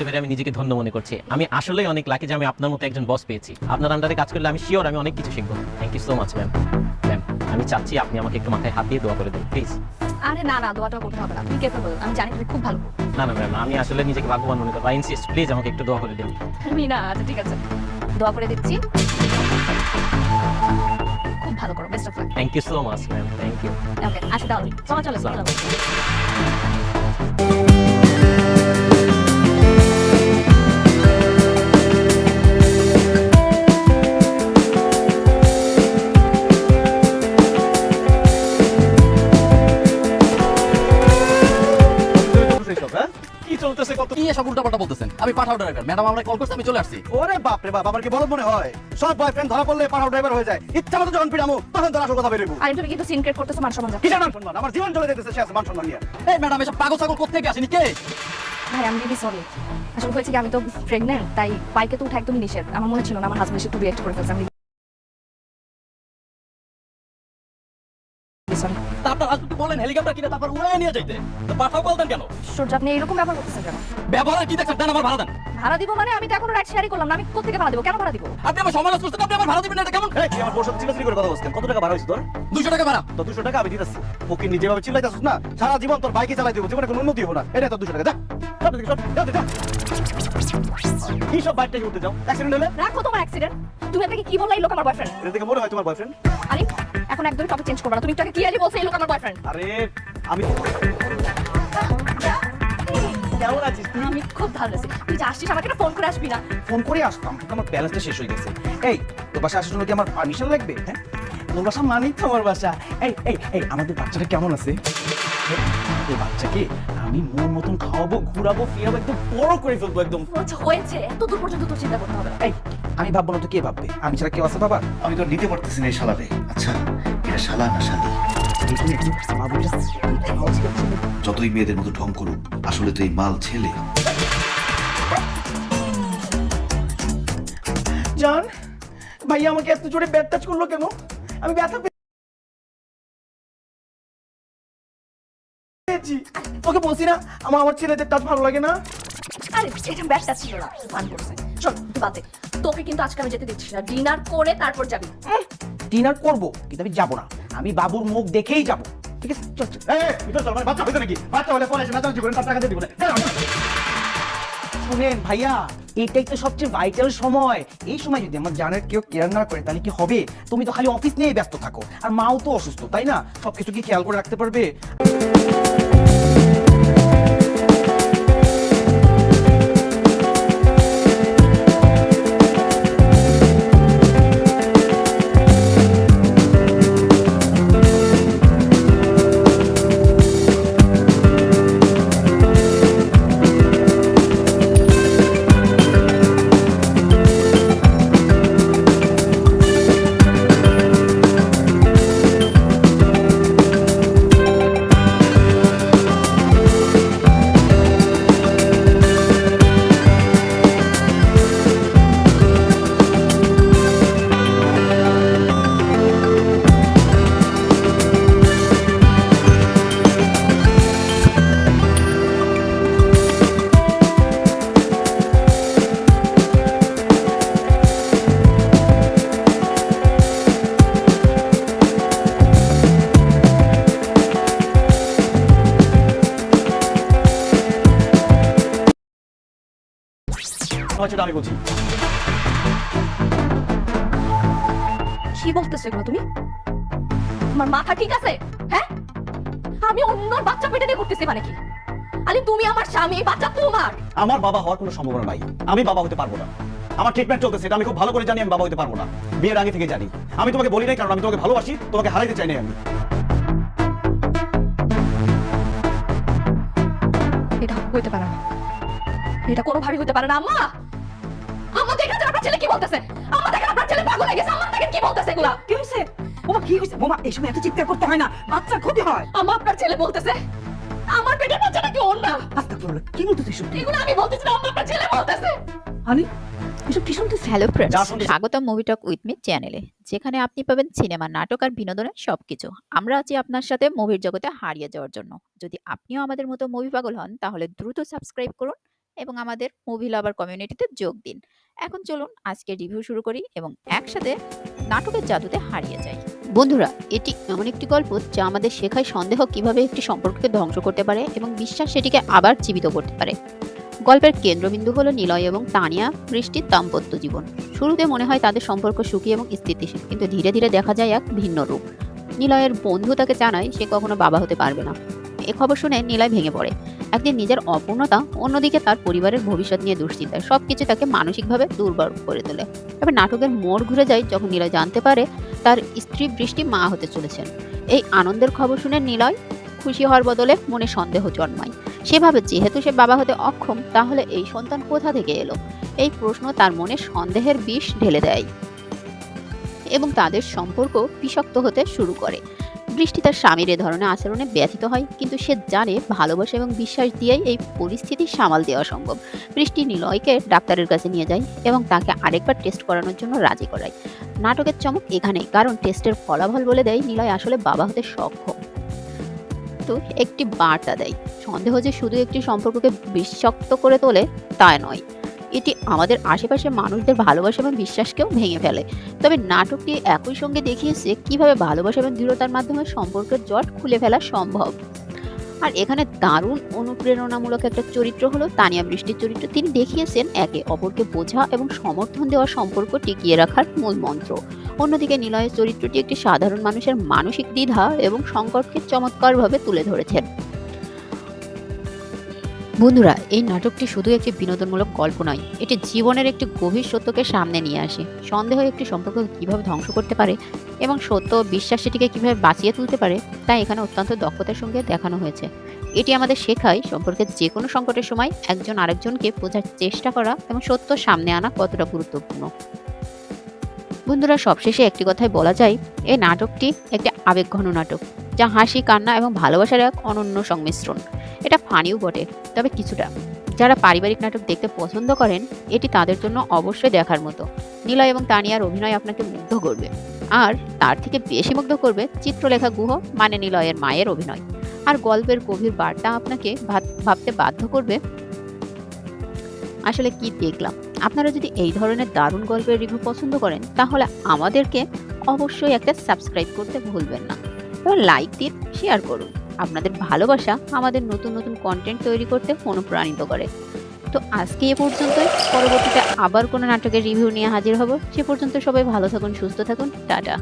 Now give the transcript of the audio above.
পেরে আমি নিজেকে ধন্য মনে করছি। আমি আসলেই অনেক লাকি যে আমি আপনার মতো একজন বস পেয়েছি। আপনার আন্ডারে কাজ করলে আমি শিওর আমি অনেক কিছু শিখবো। Thank you so much ma'am. Ma'am, আমি চাচ্ছি আপনি আমাকে একটু মাথায় হাত দিয়ে দোয়া করে দেন প্লিজ। আরে না না, দোয়াটা করতে হবে না, তুমি কেপেবল, আমি জানি তুমি খুব ভালো। না না ম্যাম, আমি আসলে নিজেকে ভাগ্যবান মনে করবো। ইনসিস্ট, প্লিজ আমাকে একটু দোয়া করে দিন। তুমি না, আচ্ছা ঠিক আছে, দোয়া করে দিচ্ছি। খুব ভালো করো, best of luck. Thank you so much ma'am, thank you. Okay, আসি তাহলে, চলো চলো চলো। কি চলতেছে? কত কি এসব উল্টাপাল্টা বলতেছেন? আমি পাঠাও ড্রাইভার, ম্যাডাম আমরা কল করছি, আমি চলে আসছি। ওরে বাপ রে বাপ, আমার কি বলদ মনে হয়? সব বয়ফ্রেন্ড ধরা পড়লে পাড়াও ড্রাইভার হয়ে যায়। ইচ্ছা মতো যখন পিড়ামো তখন তোর আসল কথা বেরোবো। আর তুমি কিন্তু সিন ক্রিয়েট করতেছো, মান সম্মান যা। কিসের মান সম্মান? আমার জীবন চলে যেতেছে, সে আছে মান সম্মান নিয়ে। এই ম্যাডাম, এসব পাগল ছাগল কোত্থেকে আসেনি কে? ভাই আমি রিয়েলি সরি, আসলে হয়েছে কি আমি তো প্রেগন্যান্ট, তাই বাইকে তো উঠা একদমই নিষেধ। আমার মনে ছিল না, আমার হাজবেন্ড একটু রিঅ্যাক্ট করে ফেলছে। আমি সরি। তা আপনার হাজবেন্ড বলেন হেলিকপ্টার কিনে তারপর উড়ায় নিয়ে যাইতে, তো পাঠাও বলতেন কেন? সূর্য, আপনি এরকম ব্যবহার করতেছেন কেন? ব্যবহার কি দেখছেন? দেন আমার ভাড়া দেন। ভাড়া দিব মানে? আমি তো এখনো রাইড শেয়ারই করলাম না, আমি কোথেকে ভাড়া দিব? কেন ভাড়া দিব? আপনি আমার সমালোচ করছেন, আপনি আমার ভাড়া দিবেন না, এটা কেমন? এই তুই আমার বউর সাথে চিল্লাচিল্লি করে কথা বলছিস। কত টাকা ভাড়া হইছে তোর? 200 টাকা ভাড়া। তো 200 টাকা আমি দিতেছি। ওকে নিজে ভাবে চিল্লাইতাছিস না, সারা জীবন তোর বাইকে চালাই দিব, জীবনে কোনো উন্নতি হবে না। এটা তো 200 টাকা। যা যা তুই, যা যা। কি সব বাইকটা উঠতে যাও? অ্যাক্সিডেন্ট হলে? রাখো তোমার অ্যাক্সিডেন্ট। তুমি আপনাকে কি বললা এই লোক আমার বয়ফ্রেন্ড? এটা থেকে মনে হয় তোমার বয়ফ্রেন্ড। আরে এখন একদমই টপিক চেঞ্জ করবে না। তুমি একটু আগে ক্লিয়ারলি বলছো এই লোক আমার বয়ফ্রেন্ড। আরে আমি কেমন আছিস তুই? আমি খুব ভালো আছি। তুই যে আসছিস আমাকে ফোন করে আসবি না? ফোন করে আসতাম, কিন্তু আমার ব্যালেন্সটা শেষ হয়ে গেছে। এই তোর বাসা আসার জন্য কি আমার পারমিশন লাগবে? হ্যাঁ, তোর বাসা মানেই তো আমার বাসা। এই এই এই আমাদের বাচ্চাটা কেমন আছে? এই বাচ্চাকে আমি মন মতন খাওয়াবো, ঘুরাবো, ফিরাবো, একদম বড় করে ফেলবো একদম। আচ্ছা হয়েছে, এত দূর পর্যন্ত তোর চিন্তা করতে হবে না। এই আমি ভাববো না তো কে ভাববে? আমি ছাড়া কেউ আছে বাবা? আমি তো নিতে পারতেছি না এই শালারে। আচ্ছা, এটা শালা না শালি? যতই মেয়েদের মতো ঢং করুক, আসলে তো এই মাল ছেলে। জান, ভাই আমাকে এত জোরে ব্যাট টাচ করলো কেন? আমি ব্যথা পেয়েছি। তোকে বলছি না আমার ছেলেদের টাচ ভালো লাগে না? আরে এটা ব্যাটটা ছিল না, ফান করছে। শোন তুই বাদে, তোকে কিন্তু আজকে আমি যেতে দিচ্ছি না। ডিনার করে তারপর যাবি। ডিনার করবো, কিন্তু আমি যাবো না। আমি বাবুর মুখ দেখেই যাবো। ঠিক আছে, চল চল। এই ভিতর চল, মানে বাচ্চা হইতো নাকি? বাচ্চা হলে পরে এসে নাচানাচি করেন, তার টাকা দিয়ে দিব না। শুনেন ভাইয়া, এটাই তো সবচেয়ে ভাইটাল সময়। এই সময় যদি আমার জানের কেউ কেয়ার না করে তাহলে কি হবে? তুমি তো খালি অফিস নিয়ে ব্যস্ত থাকো, আর মাও তো অসুস্থ, তাই না? সবকিছু কি খেয়াল করে রাখতে পারবে? আমি বলছি কি বলতেছো এগুলো তুমি? তোমার মাথা ঠিক আছে? হ্যাঁ, আমি অন্য বাচ্চা পেটে নিয়ে করতেছি মানে কি? আরে তুমি আমার স্বামী, বাচ্চা তোমার। আমার বাবা হওয়ার কোনো সম্ভাবনা নাই। আমি বাবা হতে পারবো না। আমার ট্রিটমেন্ট চলতেছে, এটা আমি খুব ভালো করে জানি। আমি বাবা হতে পারবো না, বিয়ের আগে থেকে জানি। আমি তোমাকে বলি নাই কারণ আমি তোমাকে ভালোবাসি, তোমাকে হারাইতে চাই না আমি। এটা হইতে পারে না, এটা কোনোভাবেই হইতে পারে না। আম্মা, আম্মা দেখেন আপনার ছেলে কি বলতেছে। আম্মা দেখেন আপনার ছেলে পাগল হয়ে গেছে। আম্মা দেখেন কি বলতেছে এগুলা। কি হইছে? ওমা কি হইছে? ওমা এই সময় এত চিৎকার করতে হয় না, বাচ্চার ক্ষতি হয়। আম্মা আপনার ছেলে বলতেছে আমার পেটের বাচ্চাটা কি ওর না। আস্তাগফিরুল্লাহ, কি বলতেছিস এসব? এগুলো আমি বলতেছি না, আম্মা আপনার ছেলে বলতেছে। আনি এসব কি শুনতেছিস? হ্যালো ফ্রেন্ডস, যা শুনছি। স্বাগতম মুভি টক উইথ মি চ্যানেলে, যেখানে আপনি পাবেন সিনেমা, নাটক আর বিনোদনের সবকিছু। আমরা আছি আপনার সাথে মুভির জগতে হারিয়ে যাওয়ার জন্য। যদি আপনিও আমাদের মতো মুভি পাগল হন তাহলে দ্রুত সাবস্ক্রাইব করুন এবং আমাদের মুভি লাভার কমিউনিটিতে যোগ দিন। এখন চলুন আজকে রিভিউ শুরু করি এবং একসাথে নাটকের জাদুতে হারিয়ে যাই। বন্ধুরা, এটি এমন একটি গল্প যা আমাদের শেখায় সন্দেহ কিভাবে একটি সম্পর্ককে ধ্বংস করতে পারে এবং বিশ্বাস সেটিকে আবার জীবিত করতে পারে। গল্পের কেন্দ্রবিন্দু হলো নিলয় এবং তানিয়া বৃষ্টির দাম্পত্য জীবন। শুরুতে মনে হয় তাদের সম্পর্ক সুখী এবং স্থিতিশীল, কিন্তু ধীরে ধীরে দেখা যায় এক ভিন্ন রূপ। নিলয়ের বন্ধু তাকে জানায় সে কখনো বাবা হতে পারবে না। এ খবর শুনে নিলয় ভেঙে পড়ে। একদিন নিজের অপূর্ণতা, অন্যদিকে তার পরিবারের ভবিষ্যৎ নিয়ে দুশ্চিন্তা, সবকিছু তাকে মানসিকভাবে দুর্বল করে তোলে। তবে নাটকের মোড় ঘুরে যায় যখন নিলয় জানতে পারে তার স্ত্রী বৃষ্টি মা হতে চলেছেন। এই আনন্দের খবর শুনে নিলয় খুশি হওয়ার বদলে মনে সন্দেহ জন্মায়। সেভাবে যেহেতু সে বাবা হতে অক্ষম, তাহলে এই সন্তান কোথা থেকে এলো? এই প্রশ্ন তার মনে সন্দেহের বিষ ঢেলে দেয় এবং তাদের সম্পর্ক বিষাক্ত হতে শুরু করে। বৃষ্টি তার স্বামীর এ ধরনের আচরণে ব্যথিত হয়, কিন্তু সে জানে ভালোবাসা এবং বিশ্বাস দিয়েই এই পরিস্থিতি সামাল দেওয়া সম্ভব। বৃষ্টি নিলয়কে ডাক্তারের কাছে নিয়ে যায় এবং তাকে আরেকবার টেস্ট করানোর জন্য রাজি করায়। নাটকের চমক এখানেই, কারণ টেস্টের ফলাফল বলে দেয় নিলয় আসলে বাবা হতে সক্ষম। তো একটি বার্তা দেয়, সন্দেহ যে শুধু একটি সম্পর্ককে বিষাক্ত করে তোলে তা নয়, এটি আমাদের আশেপাশের মানুষদের ভালোবাসা এবং বিশ্বাসকেও ভেঙে ফেলে। তবে নাটকটি একই সঙ্গে দেখিয়েছে কিভাবে ভালোবাসা এবং দৃঢ়তার মাধ্যমে সম্পর্কের জট খুলে ফেলা সম্ভব। আর এখানে দারুণ অনুপ্রেরণামূলক একটা চরিত্র হলো তানিয়া বৃষ্টির চরিত্র। তিনি দেখিয়েছেন একে অপরকে বোঝা এবং সমর্থন দেওয়া সম্পর্ক টিকিয়ে রাখার মূল মন্ত্র। অন্যদিকে নিলয়ের চরিত্রটি একটি সাধারণ মানুষের মানসিক দ্বিধা এবং সংকটকে চমৎকারভাবে তুলে ধরেছেন। বন্ধুরা, এই নাটকটি শুধু একটি বিনোদনমূলক গল্প নয়, এটি জীবনের একটি গভীর সত্যকে সামনে নিয়ে আসে। সন্দেহ একটি সম্পর্ককে কিভাবে ধ্বংস করতে পারে এবং সত্য ও বিশ্বাস সেটিকে কিভাবে বাঁচিয়ে তুলতে পারে, তা এখানে অত্যন্ত দক্ষতার সঙ্গে দেখানো হয়েছে। এটি আমাদের শেখায় সম্পর্কের যে কোনো সংকটের সময় একজন আরেকজনকে বোঝার চেষ্টা করা এবং সত্য সামনে আনা কতটা গুরুত্বপূর্ণ। বন্ধুরা, সবশেষে একটি কথাই বলা যায়, এই নাটকটি একটি আবেগঘন নাটক, যা হাসি, কান্না এবং ভালোবাসার এক অনন্য সংমিশ্রণ। এটা ফানিও বটে, তবে কিছুটা। যারা পারিবারিক নাটক দেখতে পছন্দ করেন, এটি তাদের জন্য অবশ্যই দেখার মতো। নিলয় এবং তানিয়ার অভিনয় আপনাকে মুগ্ধ করবে, আর তার থেকে বেশি মুগ্ধ করবে চিত্রলেখা গুহ মানে নিলয়ের মায়ের অভিনয়। আর গল্পের গভীর বার্তা আপনাকে ভাবতে বাধ্য করবে, আসলে কি দেখলাম। আপনারা যদি এই ধরনের দারুণ গল্পের রিভিউ পছন্দ করেন, তাহলে আমাদেরকে অবশ্যই একটা সাবস্ক্রাইব করতে ভুলবেন না এবং লাইক দিন, শেয়ার করুন। আপনাদের ভালোবাসা আমাদের নতুন নতুন কন্টেন্ট তৈরি করতে অনুপ্রাণিত করে। তো আজকে এ পর্যন্তই, পরবর্তীতে আবার কোনো নাটকের রিভিউ নিয়ে হাজির হব। সে পর্যন্ত সবাই ভালো থাকুন, সুস্থ থাকুন, টাটা।